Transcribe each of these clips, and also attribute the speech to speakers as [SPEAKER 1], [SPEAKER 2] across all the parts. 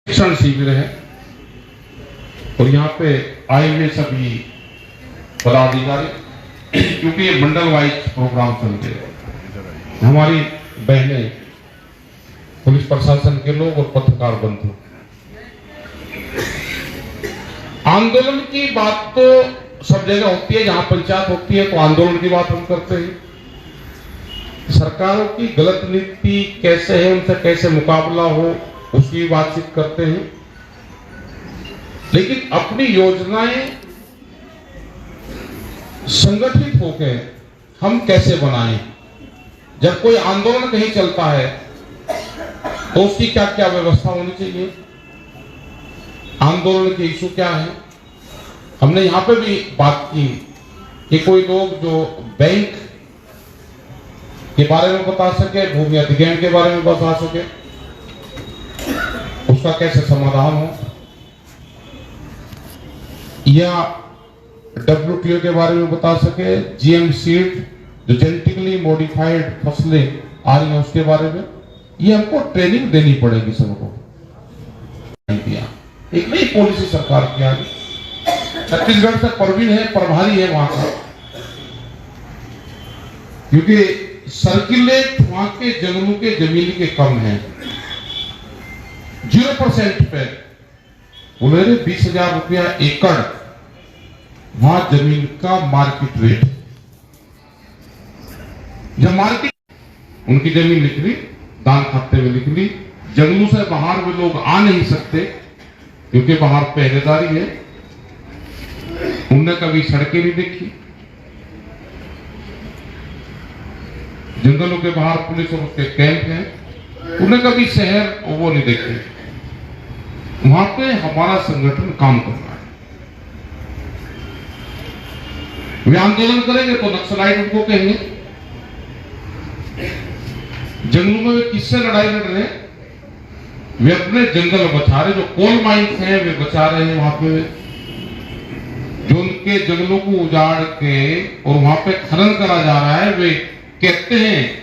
[SPEAKER 1] शिक्षण शिविर है और यहाँ पे आए हुए सभी पदाधिकारी, क्योंकि ये मंडल वाइज प्रोग्राम चलते हैं, हमारी बहनें, पुलिस प्रशासन के लोग और पत्रकार बंधु। आंदोलन की बात तो सब जगह होती है, जहां पंचायत होती है तो आंदोलन की बात हम करते हैं। सरकारों की गलत नीति कैसे है, उनसे कैसे मुकाबला हो, उसकी बातचीत करते हैं। लेकिन अपनी योजनाएं संगठित होकर हम कैसे बनाएं? जब कोई आंदोलन कहीं चलता है तो उसकी क्या क्या व्यवस्था होनी चाहिए, आंदोलन के इशू क्या है। हमने यहां पे भी बात की कि कोई लोग जो बैंक के बारे में बता सके, भूमि अधिग्रहण के बारे में बता सके, उसका कैसे समाधान हो, या WTO के बारे में बता सके, GM सीड जो जेनेटिकली मॉडिफाइड फसलें आ रही हैं उसके बारे में, ये हमको ट्रेनिंग देनी पड़ेगी सबको। एक नई पॉलिसी सरकार की आ गई। छत्तीसगढ़ से परवीन है, प्रभारी है वहां का, क्योंकि सर्कुलेट वहां के जंगलों के जमीन के कम है, 0% पे बोले 20,000 रुपया एकड़ वहां जमीन का मार्केट रेट। जब मार्केट उनकी जमीन लिख ली, दान खाते में लिख ली, जंगलों से बाहर में लोग आ नहीं सकते क्योंकि बाहर पहरेदारी है, उनने कभी सड़कें नहीं देखी, जंगलों के बाहर पुलिस और उसके कैंप हैं, उन्हें कभी शहर वो नहीं देखे। वहां पे हमारा संगठन काम कर रहा है। वे आंदोलन करेंगे तो नक्सलाइट उनको कहेंगे, जंगलों में वे किससे लड़ाई लड़ रहे हैं? वे अपने जंगल बचा रहे, जो कोल माइंस हैं वे बचा रहे हैं। वहां पे जो उनके जंगलों को उजाड़ के और वहां पे खनन करा जा रहा है, वे कहते हैं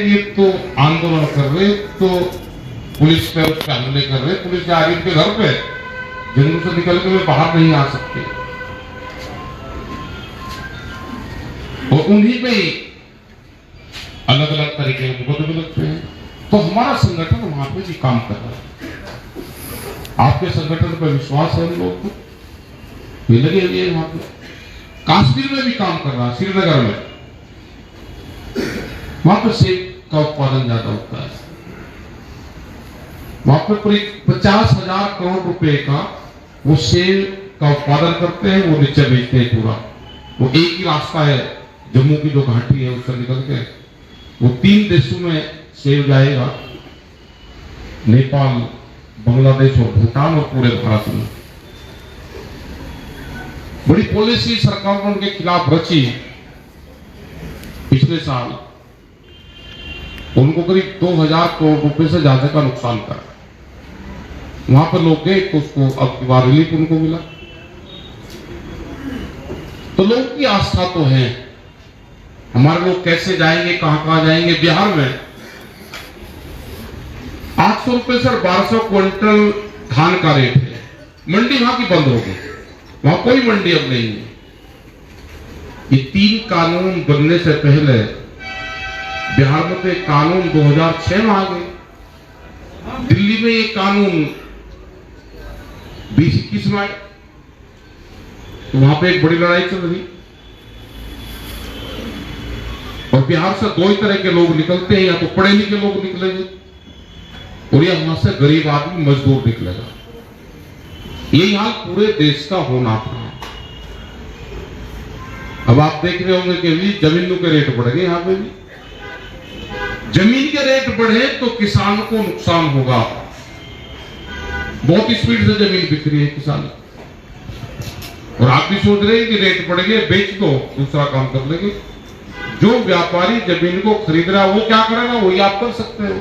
[SPEAKER 1] ये तो आंदोलन कर रहे, तो पुलिस पे उस पर हमले कर रहे, पुलिस जा रही उनके घर पे, जंगलों से निकल के वे बाहर नहीं आ सकते, और उन्हीं पे ही अलग अलग तरीके के मुकदमे लगते हैं। तो हमारा संगठन वहां पे भी काम कर रहा है। आपके संगठन पर विश्वास है हम लोग को, वे लगे हुए हैं वहां पे। काश्मीर में भी काम कर रहा है, श्रीनगर में, वहां पर सेब का उत्पादन ज्यादा होता है, वहां पर करीब 50,000 करोड़ रुपए का वो सेब का उत्पादन करते हैं, वो नीचे बेचते हैं पूरा। वो एक ही रास्ता है, जम्मू की जो घाटी है उससे निकल के वो 3 देशों में सेब जाएगा, नेपाल, बांग्लादेश और भूटान और पूरे भारत में। बड़ी पॉलिसी सरकार ने उनके खिलाफ रची। पिछले साल उनको करीब 2,000 करोड़ रुपए से ज्यादा का नुकसान करा। वहां पर लोग गए तो उसको अब की बार रिलीफ उनको मिला। तो लोगों की आस्था तो है। हमारे लोग कैसे जाएंगे, कहां कहां जाएंगे? बिहार में 800 रुपए से 1200 क्विंटल धान का रेट है। मंडी वहां की बंद हो गई, वहां कोई मंडी अब नहीं है। ये 3 कानून बनने से पहले बिहार में तो एक कानून 2006 में आ गए, दिल्ली में ये कानून 2021 में आए, तो वहां पे एक बड़ी लड़ाई चल रही। और बिहार से 2 ही तरह के लोग निकलते हैं, या तो पढ़े लिखे लोग निकलेंगे और या वहां से गरीब आदमी मजदूर निकलेगा। यही हाल पूरे देश का होना था। अब आप देख रहे होंगे कि भी जमीनों के रेट बढ़ गए। यहां पे भी जमीन के रेट बढ़े तो किसान को नुकसान होगा। बहुत स्पीड से जमीन बिक रही है किसान, और आप भी सोच रहे हैं कि रेट बढ़ गए, बेच दो, दूसरा काम कर लेंगे। जो व्यापारी जमीन को खरीद रहा है वो क्या करेगा, वही आप कर सकते हो,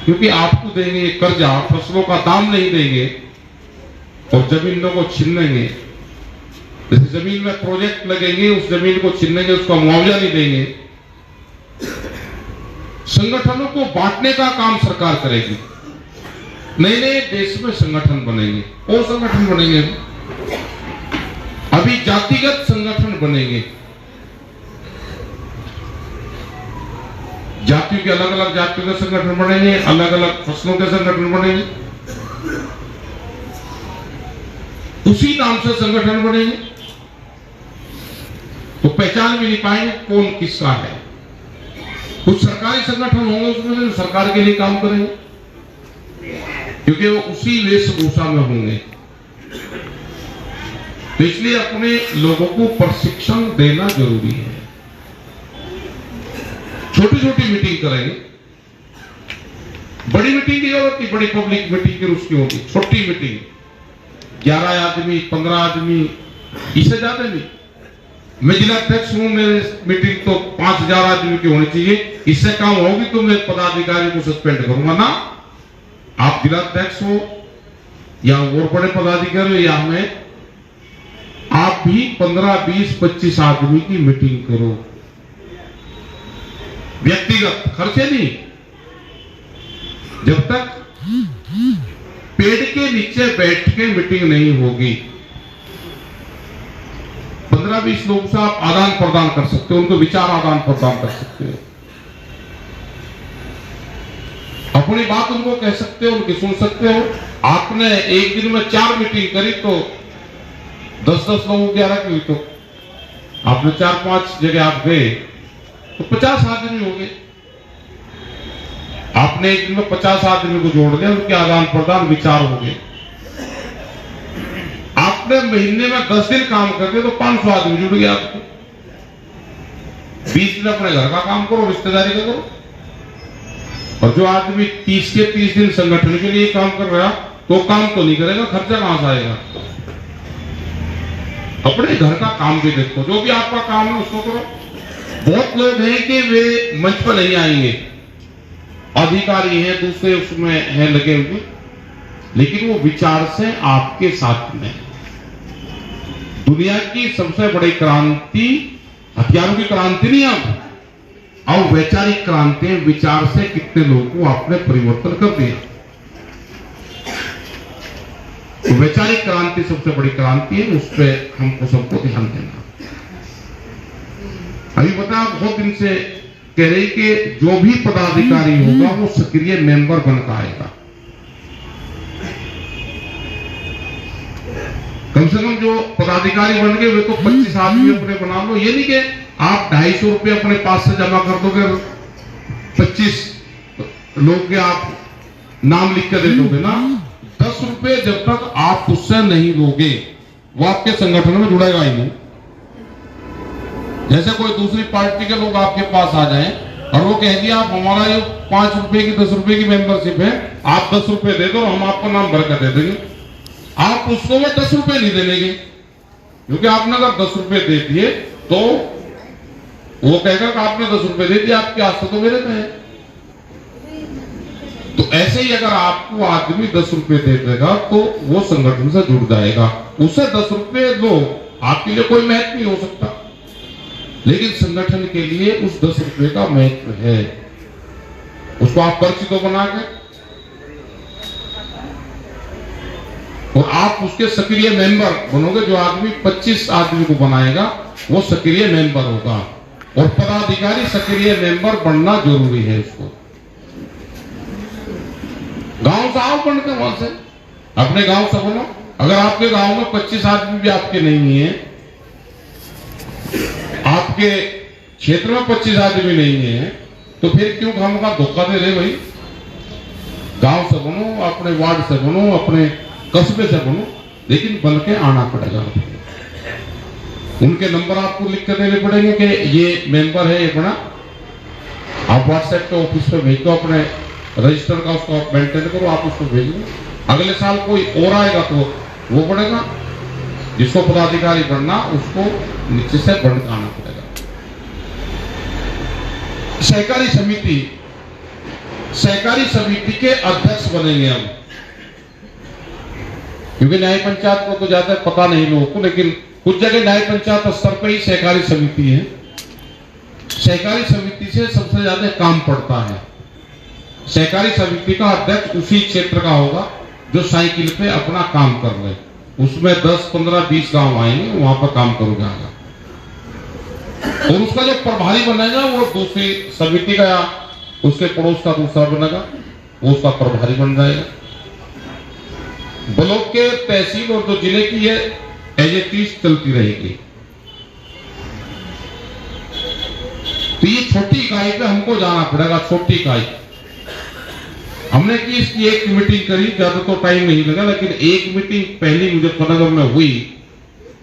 [SPEAKER 1] क्योंकि आपको देंगे कर्जा, फसलों का दाम नहीं देंगे और जमीनों को छीन लेंगे। जैसे जमीन में प्रोजेक्ट लगेंगे, उस जमीन को छीन लेंगे, उसका मुआवजा नहीं देंगे। संगठनों को बांटने का काम सरकार करेगी। नए नए देश में संगठन बनेंगे। और संगठन बनेंगे, अभी जातिगत संगठन बनेंगे। जातियों के अलग अलग जातियों के संगठन बनेंगे, अलग अलग फसलों के संगठन बनेंगे, उसी नाम से संगठन बनेंगे। तो पहचान भी नहीं पाएंगे कौन किसका है। कुछ सरकारी संगठन होंगे उसमें सरकार के लिए काम करेंगे, क्योंकि वो उसी वेशभूषा में होंगे। तो इसलिए अपने लोगों को प्रशिक्षण देना जरूरी है। छोटी छोटी मीटिंग करेंगे, बड़ी मीटिंग की जरूरत नहीं, बड़ी पब्लिक मीटिंग की उसकी होगी। छोटी मीटिंग 11 आदमी 15 आदमी, इससे ज्यादा नहीं। मैं जिला अध्यक्ष हूं, मेरी मीटिंग तो 5000 आदमी की होनी चाहिए। इससे कम होगी तो मैं पदाधिकारी को सस्पेंड करूंगा ना। आप जिला अध्यक्ष हो या और बड़े पदाधिकारी हो, या मैं, आप भी 15, 20, 25 आदमी की मीटिंग करो, व्यक्तिगत खर्चे नहीं। जब तक पेड़ के नीचे बैठ के मीटिंग नहीं होगी, 15-20 लोगों से आप आदान प्रदान कर सकते हो, उनको विचार आदान प्रदान कर सकते हो, अपनी बात उनको कह सकते हो, उनकी सुन सकते हो। आपने एक दिन में 4 मीटिंग करी तो 10-10 लोगों की अलग हुई, तो आपने 4-5 जगह आप गए तो 50 आदमी हो गए। आपने एक दिन में 50 आदमी को जोड़ दिया, उनके आदान प्रदान विचार हो गए। आपने महीने में 10 दिन काम कर दिया तो 500 आदमी जुड़ गया आपको। 20 दिन अपने घर का काम करो, रिश्तेदारी का करो। और जो आदमी 30 के 30 दिन संगठन के लिए काम कर रहा, तो काम तो नहीं करेगा, खर्चा कहां से आएगा। अपने घर का काम भी देखो, जो भी आपका काम है उसको करो। बहुत लोग हैं कि वे मंच पर नहीं आएंगे, अधिकारी हैं, दूसरे उसमें हैं लगे हुए, लेकिन वो विचार से आपके साथ में। दुनिया की सबसे बड़ी क्रांति हथियारों की क्रांति नहीं अब वैचारिक क्रांति। विचार से कितने लोगों को आपने परिवर्तन कर दिया। तो वैचारिक क्रांति सबसे बड़ी क्रांति है, उस पर हमको सबको ध्यान देना। अभी बता, बहुत दिन से कह रही कि जो भी पदाधिकारी होगा वो सक्रिय मेंबर बनकर आएगा। कम से कम जो पदाधिकारी बन गए वे तो 25 आदमी अपने बना लो। ये नहीं कि आप 250 रुपये अपने पास से जमा कर दोगे, 25 लोग के आप नाम लिख कर दे दोगे ना। 10 रुपये जब तक आप उससे नहीं लोगे वो आपके संगठन में जुड़ेगा ही नहीं। जैसे कोई दूसरी पार्टी के लोग आपके पास आ जाएं और वो कह दिया आप हमारा ये 5 रुपए की 10 रुपए की मेंबरशिप है, आप 10 रुपए दे दो, हम आपको नाम भर कर दे देंगे। आप उसको वो 10 रुपए नहीं देंगे, क्योंकि आपने अगर 10 रुपए दे दिए तो वो कहेगा कि आपने 10 रुपए दे दिए, आपके आस्था तो मेरे में है। तो ऐसे ही अगर आपको आदमी 10 रुपए दे देगा तो वो संगठन से जुड़ जाएगा। उसे 10 रुपए लो, आपके लिए कोई महत्व नहीं हो सकता, लेकिन संगठन के लिए उस 10 रुपए का महत्व है। उसको आप पर्ची तो बना के, और आप उसके सक्रिय मेंबर बनोगे। जो आदमी 25 आदमी को बनाएगा वो सक्रिय मेंबर होगा, और पदाधिकारी सक्रिय मेंबर बनना जरूरी है। उसको गांव से आओ, बन के वहां से अपने गांव से बनो। अगर आपके गांव में 25 आदमी भी आपके नहीं है, आपके क्षेत्र में 25 आदमी नहीं है, तो फिर क्यों हम का धोखा दे रहे भाई। गांव से बनो, अपने वार्ड से बनो, अपने कस्बे से बनो, लेकिन बन के आना पड़ेगा। उनके नंबर आपको लिख कर देने पड़ेंगे कि ये मेंबर है, ये बना। आप व्हाट्सएप पे ऑफिस पे भेज दो, अपने रजिस्टर का उसको मेंटेन करो, आप उसको भेज दो। अगले साल कोई और आएगा तो वो बढ़ेगा। जिसको पदाधिकारी बनना उसको नीचे से बढ़ आना पड़ेगा। सहकारी समिति के अध्यक्ष बनेंगे हम, क्योंकि न्याय पंचायत को तो ज्यादा पता नहीं लोगों को, लेकिन कुछ जगह न्याय पंचायत स्तर पर ही सहकारी समिति है। सहकारी समिति से सबसे ज्यादा काम पड़ता है। सहकारी समिति का अध्यक्ष उसी क्षेत्र का होगा जो साइकिल पे अपना काम कर रहे, उसमें 10, 15, 20 गांव आएंगे, वहां पर काम करो जाएगा। और उसका जो प्रभारी बनेगा वो दूसरी समिति का या उसके पड़ोस का दूसरा बनेगा, वो उसका प्रभारी बन जाएगा। ब्लॉक के, तहसील और जो जिले की है एजेटीज चलती रहेगी। तो ये छोटी इकाई पे हमको जाना पड़ेगा, छोटी इकाई। हमने की इसकी एक मीटिंग करी, ज्यादा तो टाइम नहीं लगा, लेकिन एक मीटिंग पहली मुजफ्फरनगर में हुई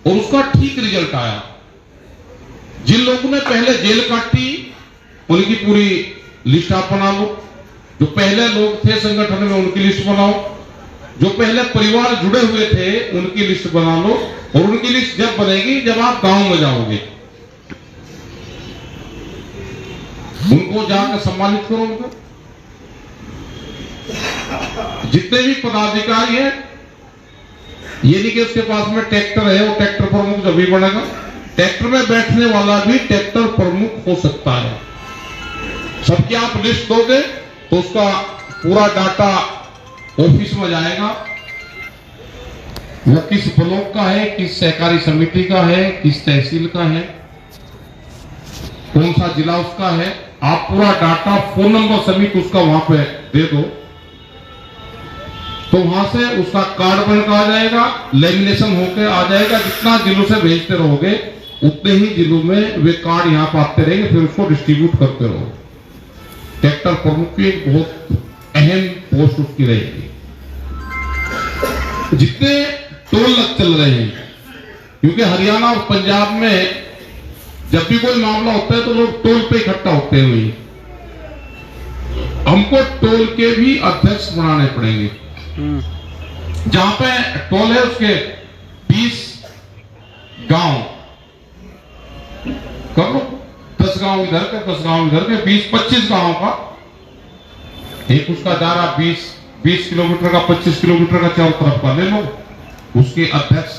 [SPEAKER 1] और उसका ठीक रिजल्ट आया। जिन लोगों ने पहले जेल काटी उनकी पूरी लिस्ट आप बना लो, जो पहले लोग थे संगठन में उनकी लिस्ट बनाओ, जो पहले परिवार जुड़े हुए थे उनकी लिस्ट बना लो, और उनकी लिस्ट जब बनेगी जब आप गांव में जाओगे, उनको जाकर सम्मानित करो। उनको जितने भी पदाधिकारी हैं, ये नहीं कि उसके पास में ट्रैक्टर है वो ट्रैक्टर प्रमुख जब भी बनेगा, ट्रैक्टर में बैठने वाला भी ट्रैक्टर प्रमुख हो सकता है। सबकी आप लिस्ट दोगे तो उसका पूरा डाटा ऑफिस में जाएगा, वो किस ब्लॉक का है, किस सहकारी समिति का है, किस तहसील का है, कौन सा जिला उसका है, आप पूरा डाटा, फोन नंबर समेत उसका वहां पे दे दो, तो वहां से उसका कार्ड बनकर आ जाएगा, लेमिनेशन होकर आ जाएगा। जितना जिलों से भेजते रहोगे उतने ही जिलों में वे कार्ड यहाँ पर आते रहेंगे, फिर उसको डिस्ट्रीब्यूट करते रहो। ट्रैक्टर प्रमुख की एक बहुत अहम पोस्ट उसकी रहेगी। जितने टोल लग चल रहे हैं, क्योंकि हरियाणा और पंजाब में जब भी कोई मामला होता है तो लोग टोल पे इकट्ठा होते हुए, हमको टोल के भी अध्यक्ष बनाने पड़ेंगे। जहां पे टोल है उसके 20 गांव कर लो, 10 गांव इधर के, 10 गांव इधर के, 20-25 गांव का एक उसका दायरा 20 किलोमीटर का, 25 किलोमीटर का चारों तरफ का ले लो, उसके अध्यक्ष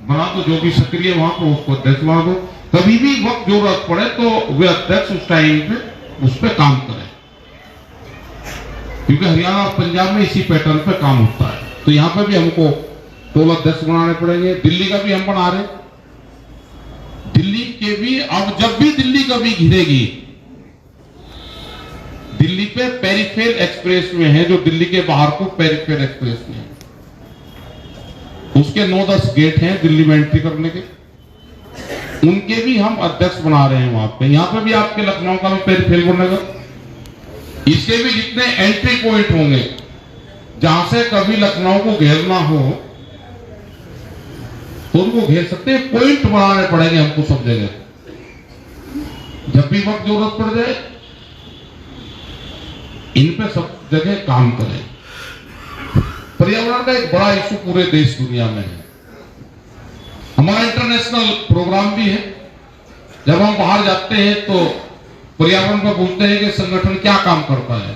[SPEAKER 1] बना दो। जो भी सक्रिय वहां पर उसको अध्यक्ष बना दो। कभी भी वक्त जरूरत पड़े तो वे अध्यक्ष उस टाइम पे उस पर काम करें, क्योंकि हरियाणा और पंजाब में इसी पैटर्न पे काम होता है। तो यहां पे भी हमको टोल अध्यक्ष बनाने पड़ेंगे। दिल्ली का भी हम बना रहे, दिल्ली के भी। अब जब भी दिल्ली कभी घिरेगी, दिल्ली पे पेरिफेरल एक्सप्रेस में है, जो दिल्ली के बाहर को पेरिफेरल एक्सप्रेस में है, उसके 9-10 गेट हैं दिल्ली में एंट्री करने के, उनके भी हम अध्यक्ष बना रहे हैं वहां पे। यहां पे भी आपके लखनऊ का भी पेरिफेरल बनेगा। इसके भी जितने एंट्री पॉइंट होंगे जहां से कभी लखनऊ को घेरना हो तो उनको घेर सकते हैं, पॉइंट बनाने पड़ेंगे हमको सब जगह। जब भी वक्त जरूरत पड़ जाए इन पे सब जगह काम करें। पर्यावरण का एक बड़ा इशू पूरे देश दुनिया में है। हमारा इंटरनेशनल प्रोग्राम भी है। जब हम बाहर जाते हैं तो पर्यावरण पर पूछते हैं कि संगठन क्या काम करता है,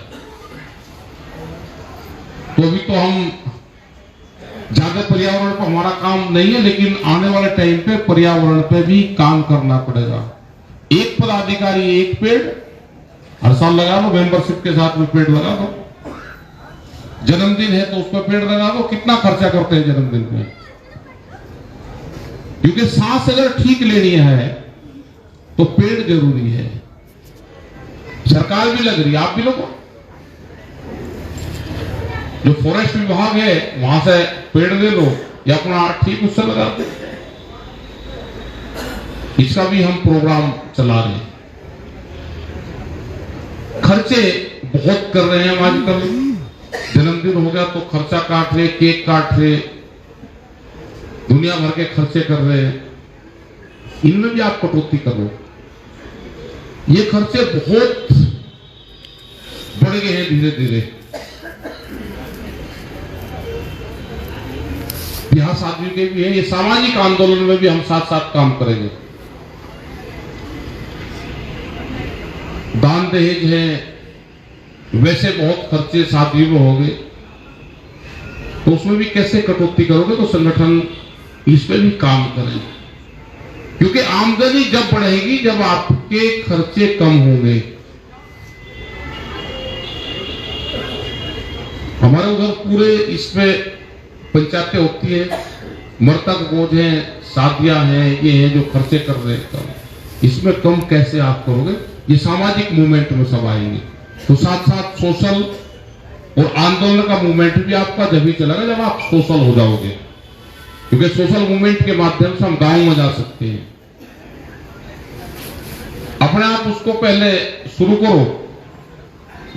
[SPEAKER 1] तो अभी तो हम ज्यादा पर्यावरण पर हमारा काम नहीं है, लेकिन आने वाले टाइम पे पर्यावरण पे भी काम करना पड़ेगा। एक पदाधिकारी एक पेड़ हर साल लगा लो, मेंबरशिप के साथ में पेड़ लगा दो। जन्मदिन है तो उस पर पेड़ लगा दो। कितना खर्चा करते हैं जन्मदिन पे? क्योंकि सांस अगर ठीक लेनी है तो पेड़ जरूरी है। सरकार भी लग रही है, आप भी लोगों, जो फॉरेस्ट विभाग है वहां से पेड़ ले लो या अपना ठीक उससे लगा दो। इसका भी हम प्रोग्राम चला रहे हैं। खर्चे बहुत कर रहे हैं हम आजकल। जन्मदिन हो गया तो खर्चा काट रहे, केक काट रहे, दुनिया भर के खर्चे कर रहे हैं। इनमें भी आप कटौती करो। ये खर्चे बहुत बढ़ गए हैं धीरे धीरे। ब्याह शादी के भी है, ये सामाजिक आंदोलन में भी हम साथ साथ काम करेंगे। दान दहेज है, वैसे बहुत खर्चे शादी में हो गए, तो उसमें भी कैसे कटौती करोगे? तो संगठन इस पे भी काम करें, क्योंकि आमदनी जब बढ़ेगी जब आपके खर्चे कम होंगे। हमारे उधर पूरे इसमें पंचायतें होती है, मृतक गोद है, शादियां हैं, ये हैं जो खर्चे कर रहे हैं, इसमें कम कैसे आप करोगे? ये सामाजिक मूवमेंट में सब आएंगे। तो साथ साथ सोशल और आंदोलन का मूवमेंट भी आपका जब ही चलेगा जब आप सोशल हो जाओगे, क्योंकि सोशल मूवमेंट के माध्यम से हम गांव में जा सकते हैं। अपने आप उसको पहले शुरू करो,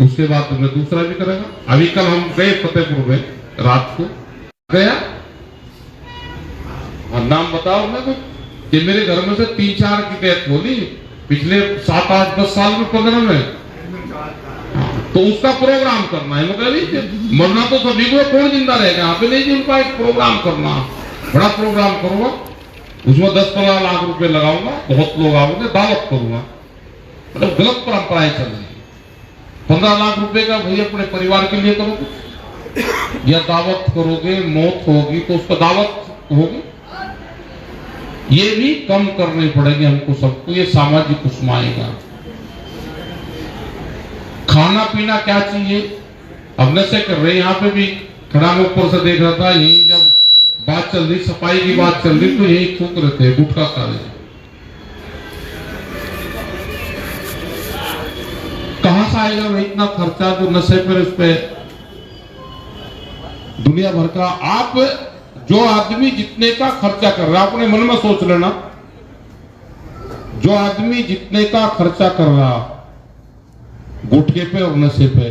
[SPEAKER 1] उसके बाद तुमने दूसरा भी करेगा। अभी कल हम गए फतेहपुर में, रात को गया, नाम बताओ मैं कि मेरे घर में से 3-4 की डेथ होली पिछले 7-8-10 साल में, 15 में। तो उसका प्रोग्राम करना है, मतलब मरना तो सभी को, कौन जिंदा रहेगा यहाँ पे? नहीं, उनका एक प्रोग्राम करना, बड़ा प्रोग्राम करूंगा, उसमें 10-15 लाख रुपए लगाऊंगा, बहुत लोग आओगे, दावत करूंगा। मतलब गलत परंपराएं चल रही है। 15 लाख रुपए का भाई अपने परिवार के लिए करोगे या दावत करोगे, मौत होगी तो उसका दावत होगी, ये भी कम करनी पड़ेगी हमको सबको। ये सामाजिक उसमें आएगा। खाना पीना क्या चाहिए, अब नशे कर रहे, यहाँ पे भी खड़ा में ऊपर से देख रहा था, यही जब बात चल रही, सफाई की बात चल रही, तो यही थूक रहे थे, गुटखा खा रहे। कहां से आएगा भाई इतना खर्चा जो नशे पर, इस पे दुनिया भर का। आप जो आदमी जितने का खर्चा कर रहा है, अपने मन में सोच लेना, जो आदमी जितने का खर्चा कर रहा गुटखे पे और नशे पे,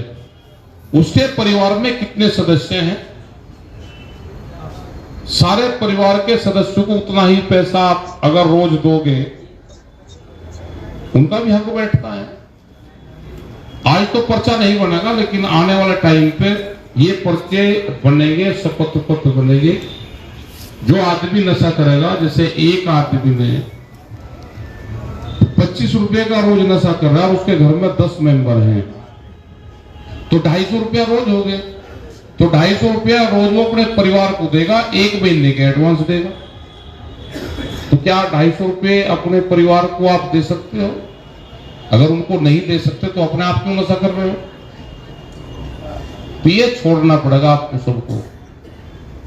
[SPEAKER 1] उसके परिवार में कितने सदस्य हैं? सारे परिवार के सदस्यों को उतना ही पैसा आप अगर रोज दोगे, उनका भी हक बैठता है। आज तो पर्चा नहीं बनेगा, लेकिन आने वाले टाइम पे ये पर्चे बनेंगे, शपथ पत्र बनेंगे। जो आदमी नशा करेगा, जैसे एक आदमी ने 25 रुपए का रोज नशा कर रहा है, उसके घर में 10 मेंबर हैं, तो 250 रुपया रोज हो गए। तो 250 रुपया रोज वो अपने परिवार को देगा, 1 महीने के एडवांस देगा। तो क्या 250 रुपये अपने परिवार को आप दे सकते हो? अगर उनको नहीं दे सकते तो अपने आप क्यों नशा कर रहे हो? तो ये छोड़ना पड़ेगा आपको सबको।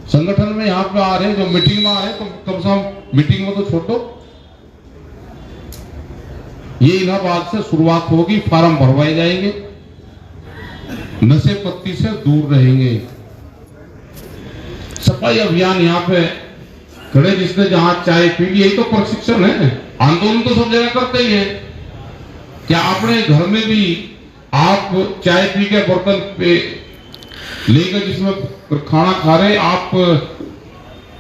[SPEAKER 1] संगठन में यहाँ पे आ रहे हैं, जो मीटिंग में आ रहे हैं, तो कम से कम मीटिंग में तो छोड़ो। ये इलाहाबाद से शुरुआत होगी, फार्म भरवाए जाएंगे, नशे पत्ती से दूर रहेंगे। सफाई अभियान यहाँ पे खड़े, जिसने जहां चाय पी ली, यही तो प्रशिक्षण है। आंदोलन तो सब जगह करते ही है। क्या अपने घर में भी आप चाय पी के बर्तन पे लेकर जिसमें खाना खा रहे, आप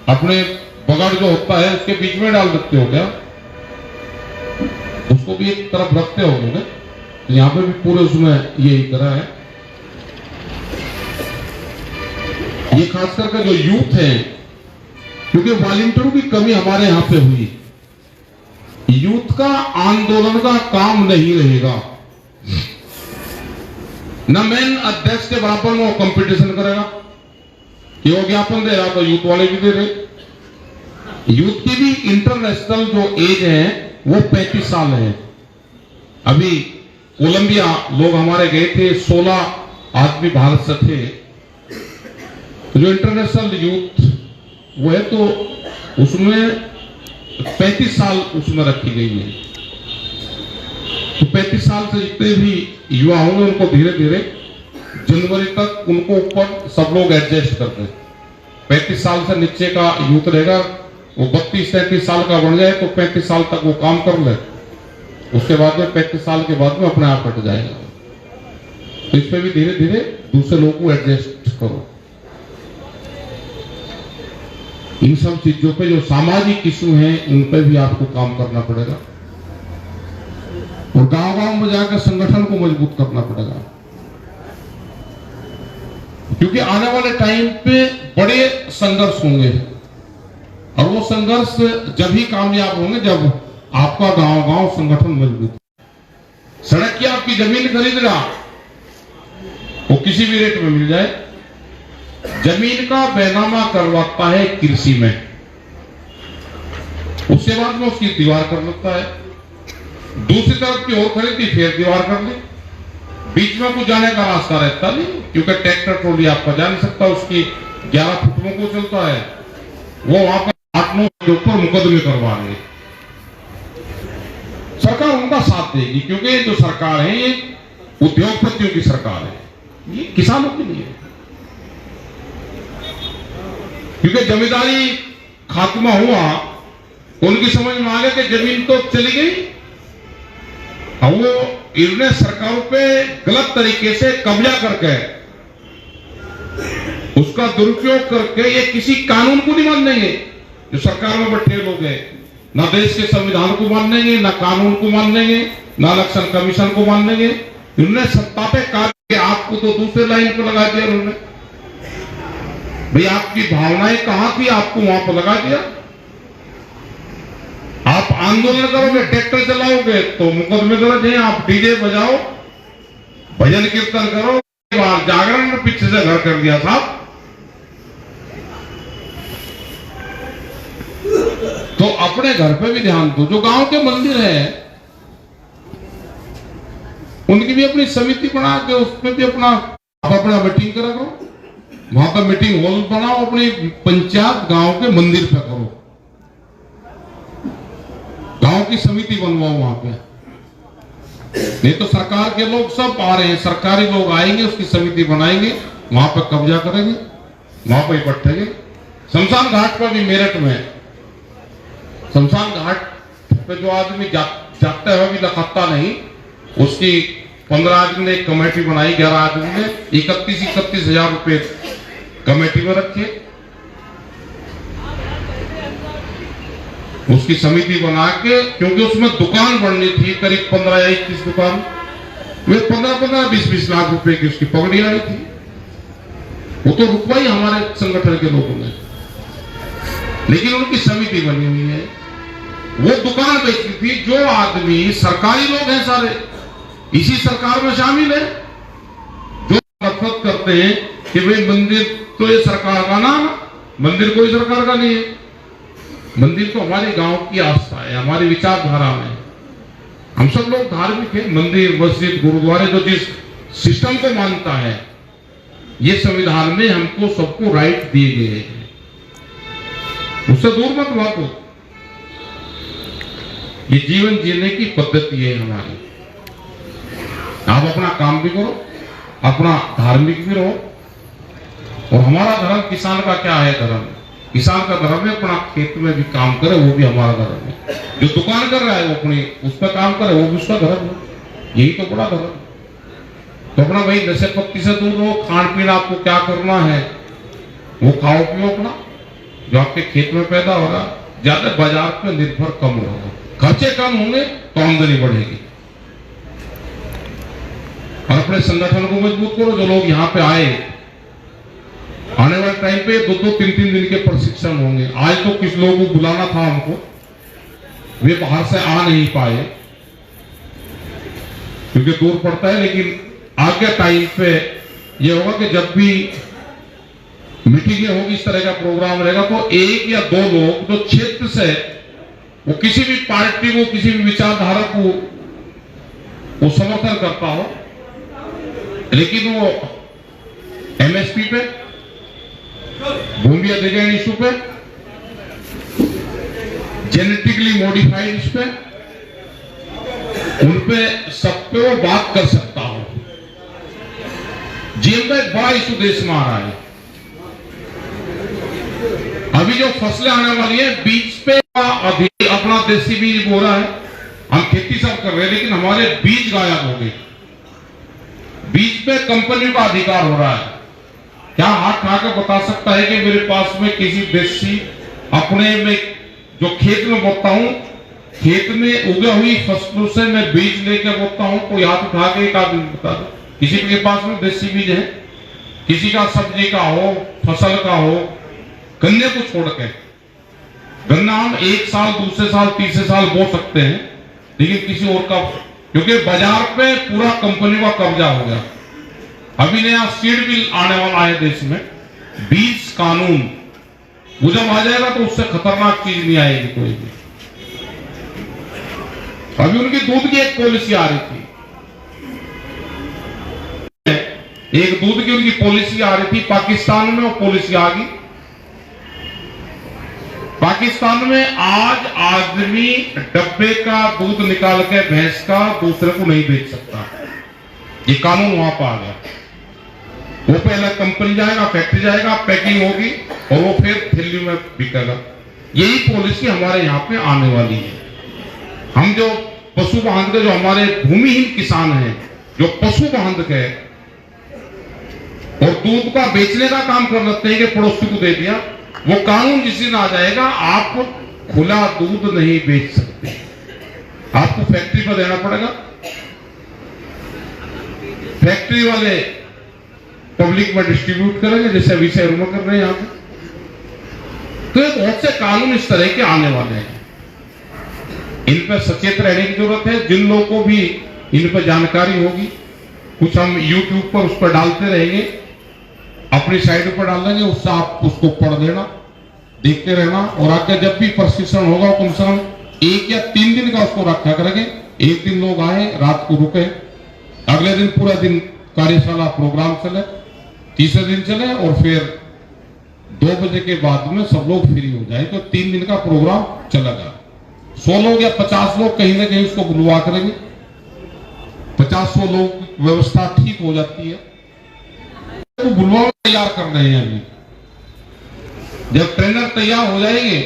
[SPEAKER 1] अपने बगड़ जो होता है उसके बीच में डाल देते हो क्या? उसको भी एक तरफ रखते होंगे। यहाँ पे भी पूरे उसमें यही करा है। ये खास करके जो यूथ है, क्योंकि वॉलंटियरों की कमी हमारे यहाँ पे हुई, यूथ का आंदोलन का काम नहीं रहेगा। न मेन अध्यक्ष के बराबर में वो कंपटीशन करेगा कि वो ज्ञापन दे रहा तो यूथ वाले भी दे रहे। यूथ की भी इंटरनेशनल जो एज है वो 35 साल है। अभी कोलंबिया लोग हमारे गए थे, 16 आदमी भारत से थे। जो इंटरनेशनल यूथ वो है, तो उसमें 35 साल उसमें रखी गई है। तो 35 साल से जितने भी युवा होंगे, उनको धीरे धीरे जनवरी तक उनको ऊपर सब लोग एडजस्ट करते हैं। 35 साल से नीचे का यूथ रहेगा, वो 32-33 साल का बन जाए तो 35 साल तक वो काम कर ले, उसके बाद में 35 साल के बाद में अपने आप हट जाएगा। तो इस पे भी धीरे धीरे दूसरे लोगों को एडजस्ट करो। इन सब चीजों पे जो सामाजिक इशू हैं, उन पे भी आपको काम करना पड़ेगा और गांव-गांव में जाकर संगठन को मजबूत करना पड़ेगा, क्योंकि आने वाले टाइम पे बड़े संघर्ष होंगे और वो संघर्ष जब ही कामयाब होंगे जब आपका गांव-गांव संगठन मजबूत। सड़क की आपकी जमीन खरीद रहा, वो किसी भी रेट में मिल जाए, जमीन का बैनामा करवाता है कृषि में, उसके बाद में उसकी दीवार कर लेता है। दूसरी तरफ की और खरीदी, फिर दीवार कर ली, बीच में कुछ जाने का रास्ता रहता नहीं, क्योंकि ट्रैक्टर ट्रॉली आपका जा नहीं सकता, उसकी 11 फुटों को चलता है, वो वहां पर 8-9 के ऊपर मुकदमे करवा रहे। सरकार उनका साथ देगी, क्योंकि ये जो सरकार है ये उद्योगपतियों की सरकार है, ये किसानों की नहीं है। क्योंकि जमींदारी खात्मा हुआ, उनकी समझ में आ गया कि जमीन तो चली गई, अब वो इन्होंने सरकारों पे गलत तरीके से कब्जा करके उसका दुरुपयोग करके ये किसी कानून को नहीं मानेंगे। जो सरकार में बैठे लोग हैं, ना देश के संविधान को मानेंगे, ना कानून को मानेंगे, ना इलेक्शन कमीशन को मानेंगे। इन्होंने सत्ता पे कहा कि आपको तो दूसरे लाइन पर लगा दिया उन्होंने। भाई आपकी भावनाएं कहां थी, आपको वहां पर लगा दिया। आप आंदोलन करोगे, ट्रैक्टर चलाओगे तो मुकदमे दर्ज हैं। आप डीजे बजाओ, भजन कीर्तन करो, जागरण में पीछे से घर कर दिया साहब। तो अपने घर पे भी ध्यान दो। जो गांव के मंदिर है उनकी भी अपनी समिति बना के उसमें भी अपना मीटिंग करा करो, वहां पर मीटिंग हॉल बनाओ, अपनी पंचायत गांव के मंदिर पे करो, गांव की समिति बनवाओ वहां पे। नहीं तो सरकार के लोग सब आ रहे हैं, सरकारी लोग आएंगे, उसकी समिति बनाएंगे, वहां पर कब्जा करेंगे, वहां पर बैठेंगे। शमशान घाट पर भी मेरठ में शमशान घाट पे जो आदमी जाता है अभी लखता नहीं, उसकी 15 आदमी ने एक कमेटी बनाई, 11 आदमी ने 31 हजार रुपए कमेटी में रखे, उसकी समिति बना के, क्योंकि उसमें दुकान बननी थी करीब 15 या 21 दुकान, वे 15-15, 20-20 लाख रुपए की उसकी पगड़ी आई थी। वो तो रुकवाई हमारे संगठन के लोगों ने, लेकिन उनकी समिति बनी हुई है। वो दुकान बेचती थी। जो आदमी सरकारी लोग हैं सारे इसी सरकार में शामिल है, जो नफरत करते हैं कि भाई मंदिर तो ये सरकार का नाम, मंदिर कोई सरकार का नहीं है। मंदिर तो हमारे गांव की आस्था है, हमारी विचारधारा में हम सब लोग धार्मिक हैं। मंदिर, मस्जिद, गुरुद्वारे जो जिस सिस्टम को मानता है, ये संविधान में हमको सबको राइट दिए गए हैं, उससे दूर मत भागो। ये जीवन जीने की पद्धति है हमारी। आप अपना काम भी करो, अपना धार्मिक भी रहो। और हमारा धर्म, किसान का क्या है धर्म? किसान का धर्म है अपना खेत में भी काम करे, वो भी हमारा धर्म है। जो दुकान कर रहा है वो अपनी उस पर काम करे, वो भी उसका धर्म है। यही तो बड़ा धर्म। तो अपना भाई नशे पत्ती से दूर रहो, खान पीना आपको क्या करना है वो खाओ पियो अपना, जो आपके खेत में पैदा होगा। ज्यादा बाजार पे निर्भर कम रहो, खर्चे कम होंगे तो आमदनी बढ़ेगी। और अपने संगठन को मजबूत करो। जो लोग यहाँ पे आए, आने वाले टाइम पे 2-3 दिन के प्रशिक्षण होंगे। आज तो किस लोगों को बुलाना था हमको, वे बाहर से आ नहीं पाए क्योंकि दूर पड़ता है। लेकिन आगे टाइम पे ये होगा कि जब भी मीटिंगें होगी, इस तरह का प्रोग्राम रहेगा, तो 1 या 2 लोग जो क्षेत्र से, वो किसी भी पार्टी को, किसी भी विचारधारा को वो समर्थन करता हो, लेकिन वो एमएसपी पे, भूमि अधिग्रहण इशू पे, जेनेटिकली मॉडिफाइड इस पे, उन पे सब पे वो बात कर सकता हो। जीएम का एक बड़ा इशू देश में आ रहा है। अभी जो फसलें आने वाली है, बीज पे अभी अपना देसी बीज बो रहा है, हम खेती सब कर रहे हैं, लेकिन हमारे बीज गायब हो गए। बीज पे कंपनी का अधिकार हो रहा है। क्या हाथ खा कर बता सकता है कि मेरे पास में किसी देशी अपने में जो खेत में बोता हूं, खेत में उगे हुई फसलों से मैं बीज लेकर बोता हूं? कोई हाथ उठा के एक आदमी बता दो। किसी के पास में देसी बीज है? किसी का सब्जी का हो, फसल का हो, गन्ने को छोड़ के। गन्ना हम 1 साल, दूसरे साल, तीसरे साल बो सकते हैं, लेकिन किसी और का, क्योंकि बाजार पे पूरा कंपनी का कब्जा हो गया। अभी नया सीड बिल आने वाला है देश में, बीज कानून, वो जब आ जाएगा तो उससे खतरनाक चीज नहीं आएगी कोई भी। अभी उनकी दूध की एक पॉलिसी आ रही थी, एक दूध की उनकी पॉलिसी आ रही थी पाकिस्तान में, वो पॉलिसी आ गई पाकिस्तान में। आज आदमी डब्बे का दूध निकाल के भैंस का दूसरे को नहीं बेच सकता, ये कानून वहां पर आ गया। वो पहले कंपनी जाएगा, फैक्ट्री जाएगा, पैकिंग होगी और वो फिर थैली में बिकेगा। यही पॉलिसी हमारे यहाँ पे आने वाली है। हम जो पशु बांध के, जो हमारे भूमिहीन किसान हैं, जो पशु बांध के और दूध का बेचने का काम कर लेते हैं कि पड़ोसी को दे दिया, वो कानून जिस दिन आ जाएगा आप खुला दूध नहीं बेच सकते, आपको फैक्ट्री पर देना पड़ेगा। फैक्ट्री वाले पब्लिक में डिस्ट्रीब्यूट करेंगे, जैसे अभी शहरों में कर रहे हैं यहां पे। तो ये बहुत से कानून इस तरह के आने वाले हैं, इन पर सचेत रहने की जरूरत है। जिन लोगों को भी इन पर जानकारी होगी, कुछ हम YouTube पर उस पर डालते रहेंगे, अपनी साइड पर डाल देंगे, उससे आप उसको पढ़ लेना, देखते रहना। और आगे जब भी प्रशिक्षण होगा कम से कम 1 या 3 दिन का उसको रखा करेंगे। एक दिन लोग आए, रात को रुके, अगले दिन पूरा दिन कार्यशाला प्रोग्राम चले, तीसरे दिन चले और फिर 2 बजे के बाद में सब लोग फ्री हो जाए। तो 3 दिन का प्रोग्राम चलेगा। 100 लोग या 50 लोग कहीं ना कहीं उसको बुलवा करेंगे, 50-100 लोग व्यवस्था ठीक हो जाती है। तो बुलवा तैयार कर रहे हैं अभी, जब ट्रेनर तैयार हो जाएंगे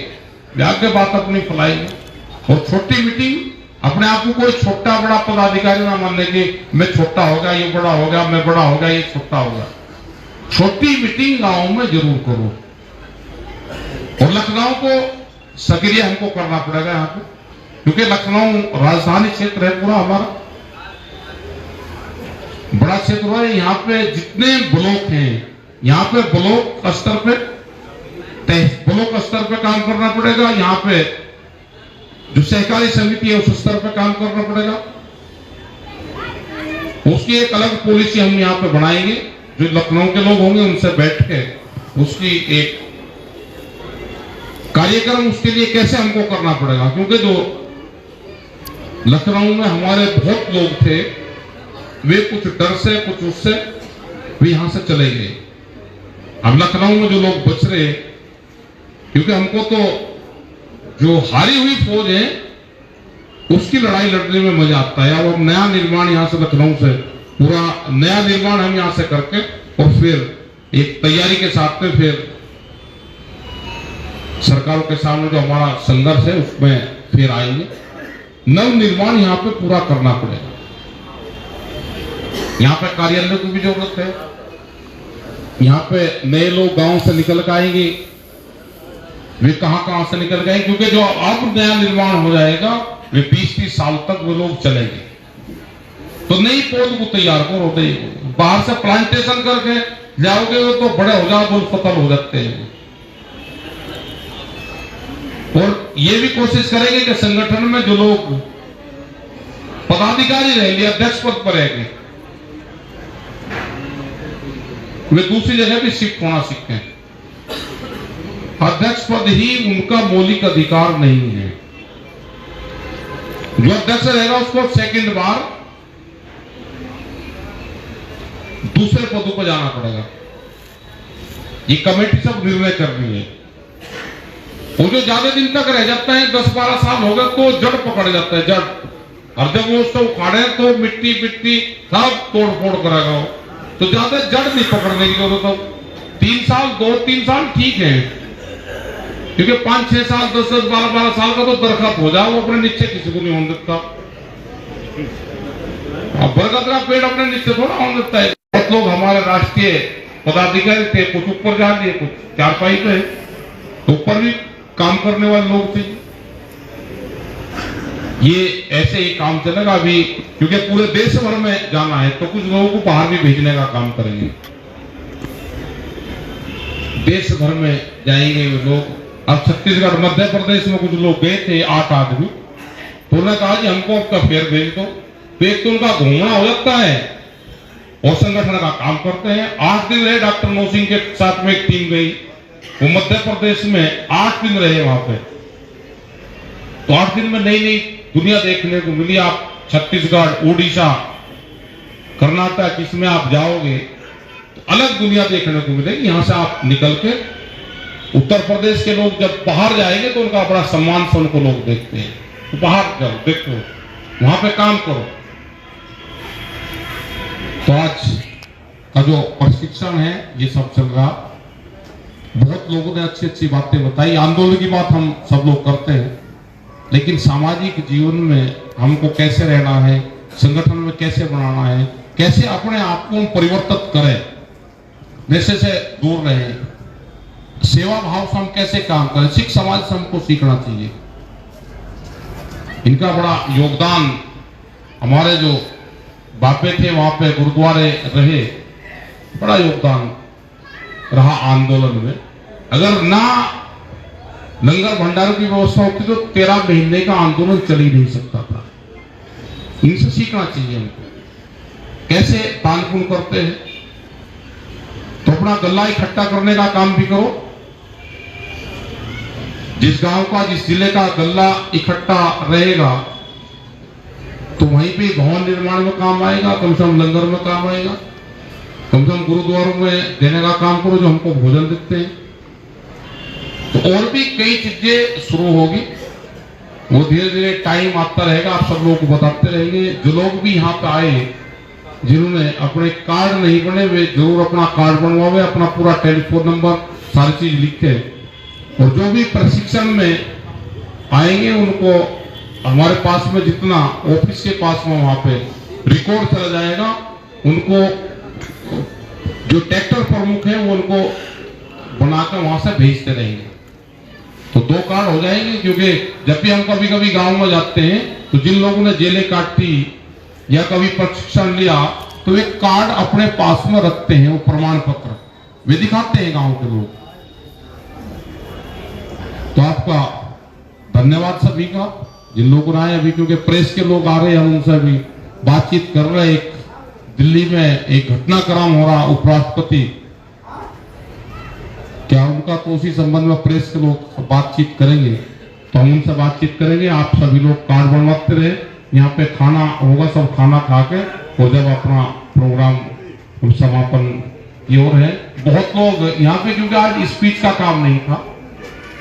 [SPEAKER 1] आगे बात अपनी फैलाएंगे। और छोटी मीटिंग, अपने आप को कोई छोटा बड़ा पदाधिकारी ना मान लेंगे, मैं छोटा हो गया, ये बड़ा हो गया, मैं बड़ा हो गया, ये छोटा हो गया। छोटी मीटिंग गांव में जरूर करो। और लखनऊ को सक्रिय हमको करना पड़ेगा यहाँ पे, क्योंकि लखनऊ राजधानी क्षेत्र है पूरा हमारा, बड़ा क्षेत्र है। यहाँ पे जितने ब्लॉक हैं, यहाँ पे ब्लॉक स्तर पे काम करना पड़ेगा। यहाँ पे जो सहकारी समिति है उस स्तर पे काम करना पड़ेगा। उसकी एक अलग पॉलिसी हम यहाँ पे बनाएंगे, जो लखनऊ के लोग होंगे उनसे बैठ के उसकी एक कार्यक्रम, उसके लिए कैसे हमको करना पड़ेगा। क्योंकि जो लखनऊ में हमारे बहुत लोग थे, वे कुछ डर से, कुछ उससे वे यहां से चले गए। अब लखनऊ में जो लोग बच रहे, क्योंकि हमको तो जो हारी हुई फौज है उसकी लड़ाई लड़ने में मजा आता है। अब नया निर्माण यहां से, लखनऊ से पूरा नया निर्माण हम यहां से करके और फिर एक तैयारी के साथ में फिर सरकारों के सामने जो हमारा संघर्ष है उसमें फिर आएंगे। नव निर्माण यहां पे पूरा करना पड़ेगा। यहां पे कार्यालय की भी जरूरत है। यहां पे नए लोग गांव से निकल के आएंगे, वे कहां से निकल गए, क्योंकि जो अब नया निर्माण हो जाएगा वे 20-30 साल तक वो लोग चलेंगे। तो नई पौध को तैयार करो। बाहर से प्लांटेशन करके जाओगे वो तो बड़े हो जाओ, फतल हो जाते हैं। और ये भी कोशिश करेंगे कि संगठन में जो लोग पदाधिकारी रहेंगे, अध्यक्ष पद पर रहेंगे, वे दूसरी जगह भी शिफ्ट होना सीखें। अध्यक्ष पद ही उनका मौलिक अधिकार नहीं है। जो अध्यक्ष रहेगा उसको सेकंड बार दूसरे पदों पर जाना पड़ेगा। ये कमेटी सब निर्णय कर रही है। वो जो ज्यादा दिन तक रह जाता है, 10-12 साल हो गए, तो जड़ पकड़ जाता है, जड़। और जब वो उसको उखाड़े तो मिट्टी सब तोड़ फोड़ करेगा वो, तो ज्यादा जड़ नहीं पकड़ने की जरूरत हो। 2-3 साल ठीक है, क्योंकि 5-6 साल 10-10, 12-12 साल का तो दरख्त हो जाए, वो अपने नीचे किसी को नहीं होने देता। अब बरगद का पेड़ अपने नीचे थोड़ा होने देता है। बहुत लोग हमारे राष्ट्रीय पदाधिकारी थे, कुछ ऊपर जा दिए, कुछ चारपाई पे, तो ऊपर भी काम करने वाले लोग थे। ये ऐसे ही काम चलेगा अभी, क्योंकि पूरे देश भर में जाना है, तो कुछ लोगों को बाहर भी भेजने का काम करेंगे। देश भर में जाएंगे वो लोग। अब छत्तीसगढ़, मध्य प्रदेश में कुछ लोग गए थे, 8 आदमी, तो उन्होंने कहा कि हमको आपका फेयर भेज दो। तो एक तो उनका घूमना हो जाता है और संगठन का काम करते हैं। 8 दिन रहे, डॉक्टर नौसिंह के साथ में एक टीम गई, वो मध्य प्रदेश में 8 दिन रहे वहां पे। तो 8 दिन में नई नई दुनिया देखने को मिली। आप छत्तीसगढ़, उड़ीसा, कर्नाटक, इसमें आप जाओगे अलग दुनिया देखने को मिलेगी। यहां से आप निकल के उत्तर प्रदेश के लोग जब बाहर जाएंगे तो उनका बड़ा सम्मान से उनको लोग देखते हैं। तो बाहर जाओ, देखो, वहां पे काम करो। तो आज का जो प्रशिक्षण है ये सब चल रहा, बहुत लोगों ने अच्छी अच्छी बातें बताई। आंदोलन की बात हम सब लोग करते हैं, लेकिन सामाजिक जीवन में हमको कैसे रहना है, संगठन में कैसे बनाना है, कैसे अपने आप को परिवर्तित करें, नशे से दूर रहें, सेवा भाव से हम कैसे काम करें, सिख समाज से हमको सीखना चाहिए। इनका बड़ा योगदान, हमारे जो बापे थे वहां पे गुरुद्वारे रहे, बड़ा योगदान रहा आंदोलन में। अगर ना लंगर भंडारों की व्यवस्था होती तो 13 महीने का आंदोलन चल ही नहीं सकता था। इनसे सीखना चाहिए हमको कैसे दान पुण्य करते हैं। तो अपना गल्ला इकट्ठा करने का काम भी करो। जिस गांव का, जिस जिले का गल्ला इकट्ठा रहेगा तो वहीं पे भवन निर्माण में काम आएगा, कम से कम लंगर में काम आएगा, कम से कम गुरुद्वारों में देने का काम करो जो हमको भोजन देते हैं। तो और भी कई चीजें शुरू होगी, वो धीरे धीरे टाइम आता रहेगा, आप सब लोगों को बताते रहेंगे। जो लोग भी यहाँ पे आए जिन्होंने अपने कार्ड नहीं बने, वे जरूर अपना कार्ड बनवावे, अपना पूरा टेलीफोन नंबर सारी चीज लिखे। और जो भी प्रशिक्षण में आएंगे उनको हमारे पास में, जितना ऑफिस के पास में वहां पे रिकॉर्ड चला जाएगा, उनको जो ट्रैक्टर प्रमुख है वो उनको बनाकर वहां से भेजते रहेंगे। तो 2 कार्ड हो जाएंगे, क्योंकि जब भी हम कभी कभी गांव में जाते हैं तो जिन लोगों ने जेलें काटी या कभी प्रशिक्षण लिया तो वे कार्ड अपने पास में रखते हैं, वो प्रमाण पत्र वे दिखाते हैं गांव के लोग। तो आपका धन्यवाद सभी का, जिन लोगों ने आए अभी, क्योंकि प्रेस के लोग आ रहे हैं, हम उनसे अभी बातचीत कर रहे हैं। एक दिल्ली में एक घटनाक्रम हो रहा, उपराष्ट्रपति, क्या उनका तो उसी संबंध में प्रेस के लोग बातचीत करेंगे, तो हम उनसे बातचीत करेंगे। आप सभी लोग कार्ड बनवाते रहे, यहाँ पे खाना होगा, सब खाना खा के और जब अपना प्रोग्राम समापन की ओर है। बहुत लोग यहाँ पे, क्योंकि आज स्पीच का काम नहीं था,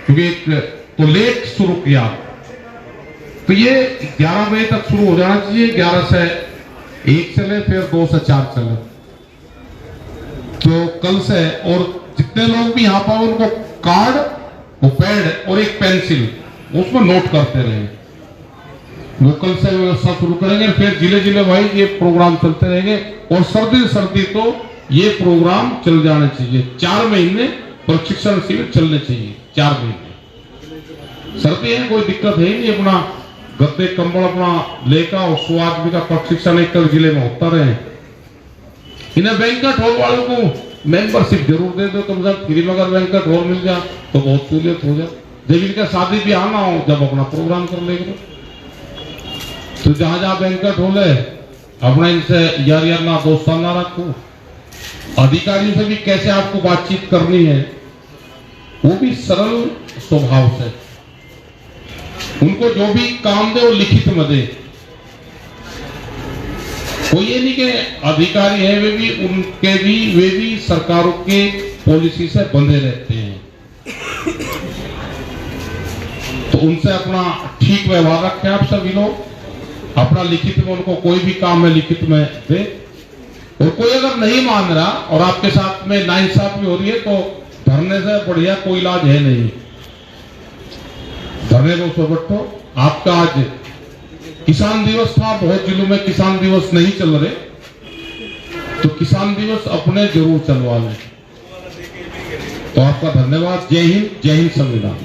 [SPEAKER 1] क्योंकि एक तो लेट शुरू किया, तो ये 11 बजे तक शुरू हो जाना चाहिए। 11 से 1 चले, फिर 2 से 4 चले। तो कल से, और जितने लोग भी यहाँ पर उनको कार्ड, वो पैड और एक पेंसिल उसमें नोट करते रहे। वो कल से व्यवस्था शुरू करेंगे, फिर जिले जिले भाई ये प्रोग्राम चलते रहेंगे। और सर्दी तो ये प्रोग्राम चल जाने चाहिए। 4 महीने प्रशिक्षण शिविर चलने चाहिए, 4 महीने। सर्दी है, कोई दिक्कत है नहीं, अपना गद्दे कंबल अपना लेकर और 100 आदमी का प्रशिक्षण एक जिले में होता रहे। इन्हें बैंक्वेट हॉल वालों को मेंबरशिप जरूर दे दो, कम से कम फ्री में अगर बैंक्वेट हॉल मिल जाए तो बहुत सहूलियत हो जाए। जब इनका शादी भी आना हो, जब अपना प्रोग्राम कर लेंगे तो जहां जहां बैंक्वेट हॉल है अपना इनसे यार ना दोस्ताना रखो। अधिकारियों से भी कैसे आपको बातचीत करनी है, वो भी सरल स्वभाव से, उनको जो भी काम दे वो लिखित में दे। कोई ये नहीं कि अधिकारी है, वे भी सरकारों के पॉलिसी से बंधे रहते हैं। तो उनसे अपना ठीक व्यवहार रखें आप सभी लोग, अपना लिखित में उनको कोई भी काम है लिखित में दे। और कोई अगर नहीं मान रहा और आपके साथ में नाइंसाफी हो रही है तो धरने से बढ़िया कोई इलाज है नहीं। धरने को उसको बैठो। आपका आज किसान दिवस था, बहुत जिलों में किसान दिवस नहीं चल रहे, तो किसान दिवस अपने जरूर चलवा लें। तो आपका धन्यवाद। जय हिंद, जय हिंद संविधान।